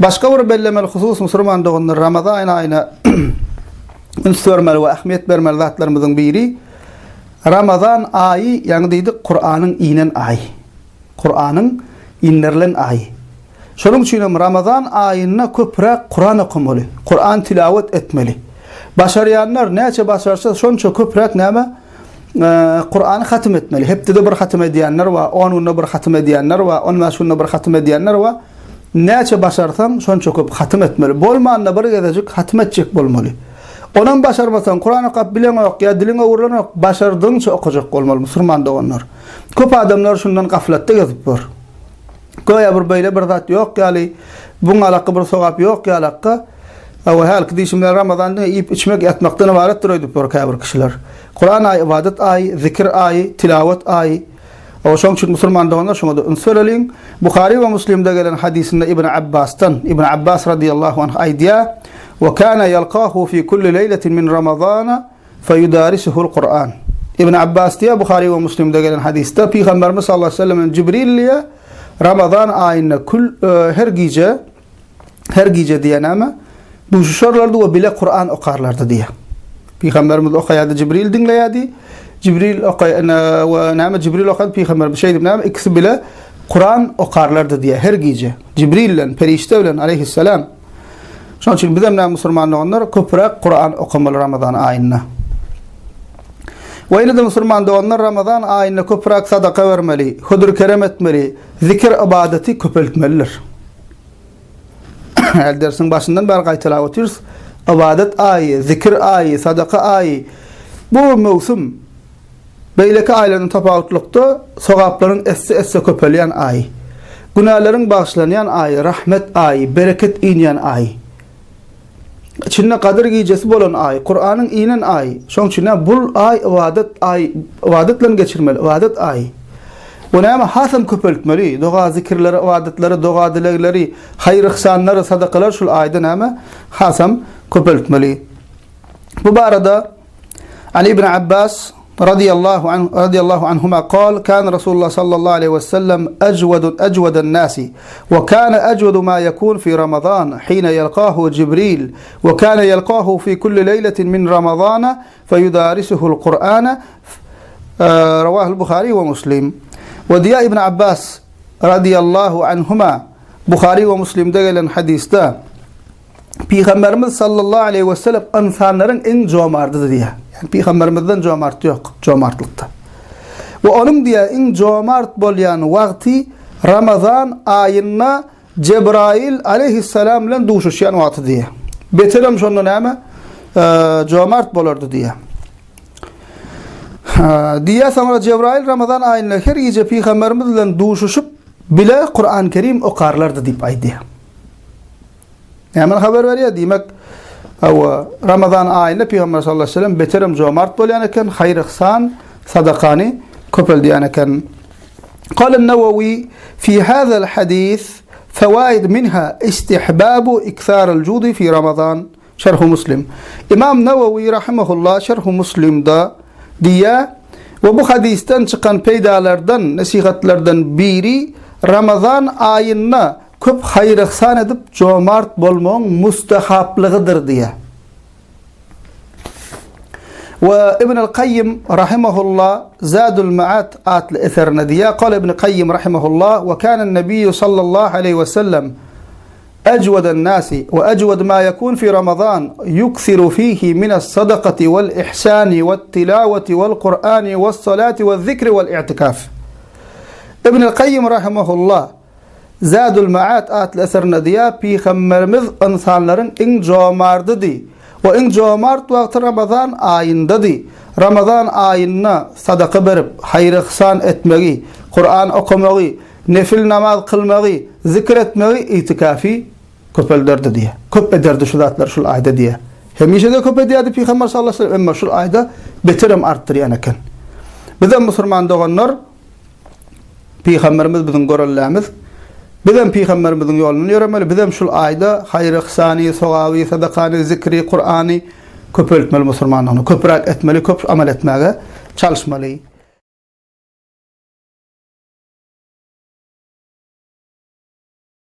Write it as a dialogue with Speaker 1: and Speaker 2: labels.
Speaker 1: Başka bir bellemeli husus Müslüman doğanlar Ramazan ayına ünsörmeli ve ahmiyet bermeli zatlarımızın biri Ramazan ayı yani deydik Kur'an'ın inen ayı. Kur'an'ın inlerlen ayı. Şunun için Ramazan ayına köprek Kur'an okumalı. Kur'an tilavet etmeli. Başarayanlar neçe başarsa şonça köprek näme Kur'an'ı hatim etmeli. Hepde de bir hatim ediyenler var, 10'unda bir hatim ediyenler var, 15'unda bir hatim ediyenler var. Neçe başarsan şonça köp hatim etmeli. Bolmanla bir gezecek hatim edecek bolmalı. Onun başarmasan Kur'an'ı okuyup bilen yok ya diline uğurlan yok. Başardığınca okuyacak olmalı Müslüman da onlar. Köp adamlar şundan gaflette gezip var. Goya bir böyle bir zat yok yani bunun alakı bir sokap yok ya alakı. Ama her kdişimler Ramazan'da yiyip içmek yatmaktan ibaret duruydu bu kabir kişiler. Kur'an ayı, ibadet ayı, zikir ayı, tilavet ayı. O şoň üçin Müslüman da onlar şoňa söylelin. Buhari ve Müslim'de gelen hadisinde İbn Abbas'tan İbn Abbas radıyallahu anh aydiya ve kana yalqahu fi kulli leyletin min Ramazan feyudarisuhu'l Kur'an. İbn Abbas diye Buhari ve Müslim'de gelen hadiste Peygamberimiz sallallahu aleyhi ve sellem Cibril'le Ramazan ayında her gece diye nama bu şorlardı ve bile Kur'an okarlardı diye. Peygamberimiz okayadı Cibril dinleyadı. Cibril okayana ve nama Cibril okadı Peygamber bir şey nama ikisi bile Kur'an okarlardı diye her gece. Cibril'le perişteyle aleyhisselam. Şunun için bizim Müslümanlar onlar köprek Kur'an okumalı Ramazan ayında. Ve yine de Müslüman da onlar Ramazan ayında köprek sadaka vermeli, hudur kerem etmeli, zikir ibadeti köpeltmeliler. El dersin başından beri qaytalaw ötürüz. İbadet ayı, zikir ayı, sadaka ayı. Bu mevsim Beýleki aylarının tapawutlukda sogapların esse köpelýän ayı. Günahların bağışlanýan ayı, rahmet ayı, bereket inen ayı. İçinde kadir gecesi bolan ay, Kur'an'ın inen ay. Şoň üçin bu ay ibadetle geçirmeli, ibadet ay. Ona hasam köpeltmeli, doğa zikirleri, ibadetleri, doğa dilekleri, hayır ihsanları, sadakalar şul ayda näme hasam köpeltmeli. Bu barada Ali ibn Abbas radiyallahu anhuma قال كان رسول الله صلى الله عليه وسلم أجود الناس وكان أجود ما يكون في رمضان حين يلقاه جبريل وكان يلقاه في كل ليلة من رمضان فيدارسه القرآن رواه البخاري ومسلم وديا ابن عباس رضي الله عنهما Buhari ve Müslim'de gelen hadiste Peygamberimiz sallallahu aleyhi ve sellem insanların en cömertidir diye. Yani Peygamberimizden cömert yok, cömertlikte. Ve onun diye en cömert bolyan vakti Ramazan ayına Cebrail aleyhisselam ile duşuşyan vakti diye. Beterim şonda näme cömert bolardı diye. Diye sonra Cebrail Ramazan ayına her gece Peygamberimiz ile duşuşup bile Kur'an-ı Kerim okarlardı deyip aydı. Hemen haber veriyor demek Ramazan ayında Peygamber sallallahu aleyhi ve sellem beterim cömert bolyan eken, hayır ihsan, sadakani köpel diyen eken. قال النووي في هذا الحديث فوائد منها استحباب إكثار الجود في رمضان شرح مسلم. İmam Nevevi rahimehullah şerh Müslim'de diye ve bu hadisten çıkan peydalardan, nasihatlerden biri Ramazan ayına köp hayır ihsan edip cömert bolmaň mustahaplığıdır diye. Ve İbn Qayyim rahimehullah Zadul Ma'ad adlı eserine diye قال İbn Qayyim rahimehullah ve kâne nebiyyü sallallahu aleyhi ve sellem أجود الناس وأجود ما يكون في رمضان يكثر فيه من الصدقة والإحسان والتلاوة والقرآن والصلاة والذكر والاعتكاف. İbn Qayyim rahimehullah Zadul Ma'ad adlı eserine diye Peygamberimiz insanların en cömertidir. O en cömert vakti Ramazan ayındadır. Ramazan ayına sadaka berip, hayır ihsan etmegi, Kur'an okumagy, nefil namaz kılmagy, zikir etmegi, itikafi köpelderdi diye. Köp ederdi şu zatlar şu ayda diye. Hemişe de köp ederdi Peygamber sallallahu aleyhi ve sellem ama şu ayda beterim arttıryan eken. Bizim Müslüman doğanlar Peygamberimiz bizim görellerimiz bizim Peygamberimizin yolunu yürümeli. Bizim şu ayda hayır ihsani, sogavi, sadakani, zikri, Kur'ani köpeltmeli Müslümanlarını. Köprek etmeli, köp amel etmeye çalışmalı.